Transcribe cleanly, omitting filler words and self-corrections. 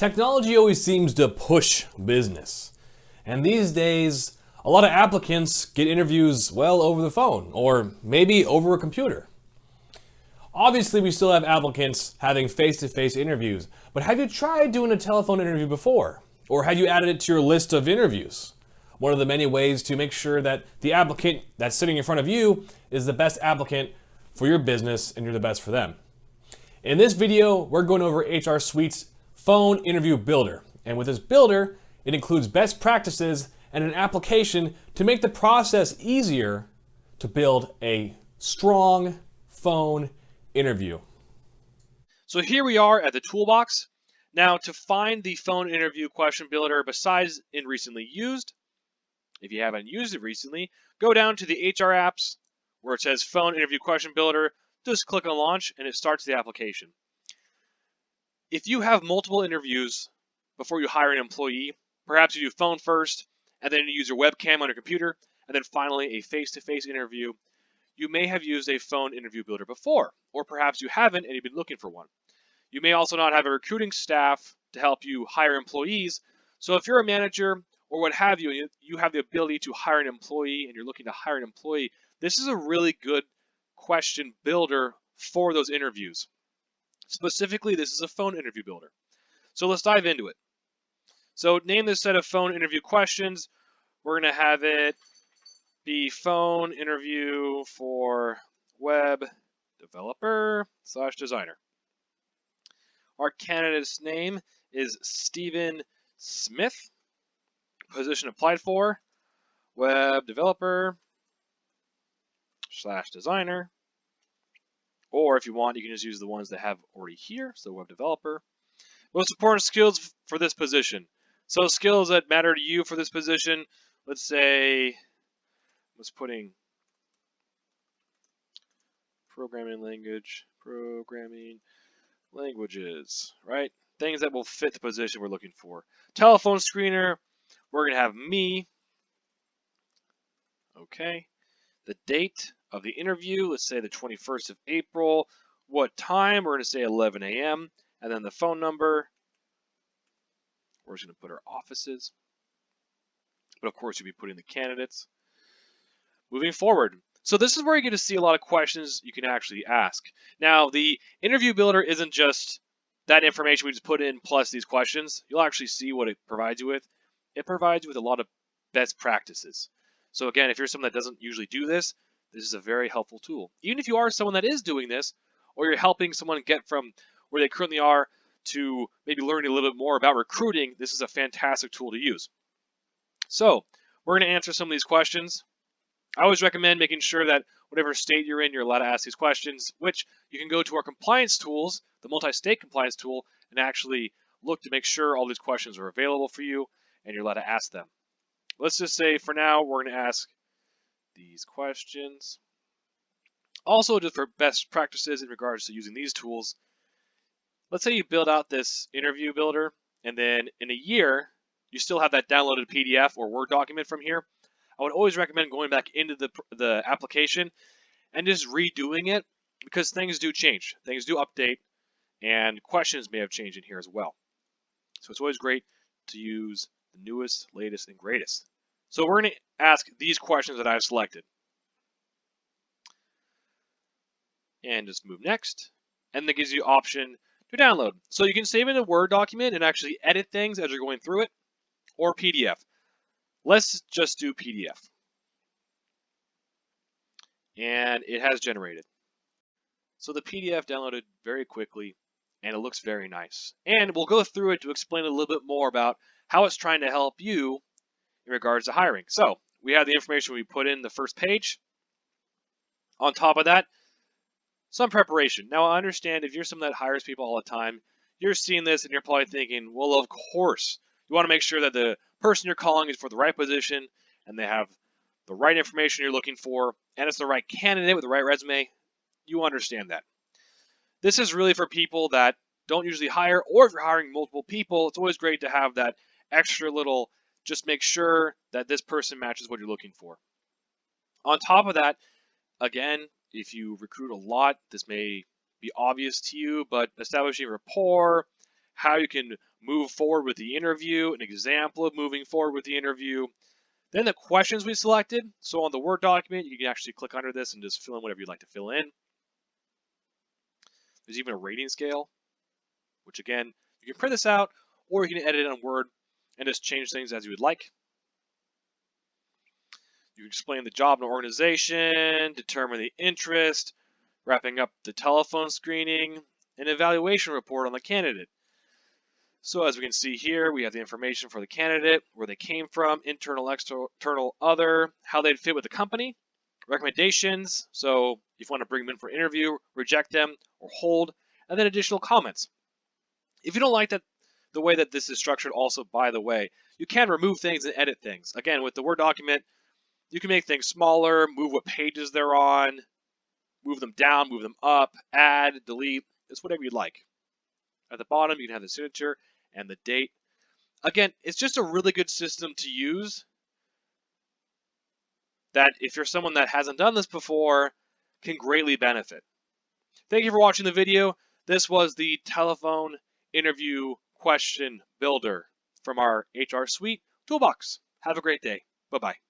Technology always seems to push business. And these days, a lot of applicants get interviews, well, over the phone or maybe over a computer. Obviously, we still have applicants having face-to-face interviews, but have you tried doing a telephone interview before? Or have you added it to your list of interviews? One of the many ways to make sure that the applicant that's sitting in front of you is the best applicant for your business and you're the best for them. In this video, we're going over HRsuite's Phone Interview Builder. And with this builder, it includes best practices and an application to make the process easier to build a strong phone interview. So here we are at the toolbox. Now to find the phone interview question builder besides in recently used, if you haven't used it recently, go down to the HR apps where it says phone interview question builder, just click on launch and it starts the application. If you have multiple interviews before you hire an employee, perhaps you do phone first and then you use your webcam on your computer and then finally a face-to-face interview, you may have used a phone interview builder before, or perhaps you haven't and you've been looking for one. You may also not have a recruiting staff to help you hire employees. So if you're a manager or what have you, you have the ability to hire an employee and you're looking to hire an employee, this is a really good question builder for those interviews. Specifically, this is a phone interview builder. So let's dive into it. So name this set of phone interview questions. We're going to have it be phone interview for web developer / designer. Our candidate's name is Stephen Smith. Position applied for, web developer / designer. Or if you want, you can just use the ones that have already here, so web developer. Most important skills for this position. So skills that matter to you for this position, let's say, let's putting programming languages, right? Things that will fit the position we're looking for. Telephone screener, we're going to have me. Okay. The date of the interview, let's say the 21st of April. What time? We're going to say 11 a.m. And then the phone number, we're just going to put our offices. But of course, you'll be putting the candidates. Moving forward. So this is where you get to see a lot of questions you can actually ask. Now, the interview builder isn't just that information we just put in plus these questions. You'll actually see what it provides you with. It provides you with a lot of best practices. So again, if you're someone that doesn't usually do this, this is a very helpful tool. Even if you are someone that is doing this, or you're helping someone get from where they currently are to maybe learning a little bit more about recruiting, this is a fantastic tool to use. So we're going to answer some of these questions. I always recommend making sure that whatever state you're in, you're allowed to ask these questions, which you can go to our compliance tools, the multi-state compliance tool, and actually look to make sure all these questions are available for you and you're allowed to ask them. Let's just say for now, we're going to ask these questions. Also, just for best practices in regards to using these tools, let's say you build out this interview builder, and then in a year, you still have that downloaded PDF or Word document from here. I would always recommend going back into the application and just redoing it because things do change. Things do update, and questions may have changed in here as well. So it's always great to use the newest, latest, and greatest. So we're going to ask these questions that I've selected. And just move next. And that gives you option to download. So you can save in a Word document and actually edit things as you're going through it, or PDF. Let's just do PDF. And it has generated. So the PDF downloaded very quickly, and it looks very nice. And we'll go through it to explain a little bit more about how it's trying to help you in regards to hiring. So we have the information we put in the first page. On top of that, some preparation. Now I understand if you're someone that hires people all the time, you're seeing this and you're probably thinking, well, of course. You want to make sure that the person you're calling is for the right position and they have the right information you're looking for and it's the right candidate with the right resume. You understand that. This is really for people that don't usually hire, or if you're hiring multiple people, it's always great to have that extra little, just make sure that this person matches what you're looking for. On top of that, again, if you recruit a lot, this may be obvious to you, but establishing rapport, how you can move forward with the interview, an example of moving forward with the interview, then the questions we selected. So on the Word document, you can actually click under this and just fill in whatever you'd like to fill in. There's even a rating scale, which again, you can print this out or you can edit it on Word and just change things as you would like. You explain the job and organization, determine the interest, wrapping up the telephone screening, an evaluation report on the candidate. So as we can see here, we have the information for the candidate, where they came from, internal, external, other, how they'd fit with the company, recommendations, so if you want to bring them in for an interview, reject them, or hold, and then additional comments. If you don't like that, the way that this is structured also, by the way, you can remove things and edit things. Again, with the Word document, you can make things smaller, move what pages they're on, move them down, move them up, add, delete, it's whatever you'd like. At the bottom, you can have the signature and the date. Again, it's just a really good system to use that if you're someone that hasn't done this before, can greatly benefit. Thank you for watching the video. This was the telephone interview question builder from our HRsuite toolbox. Have a great day. Bye-bye.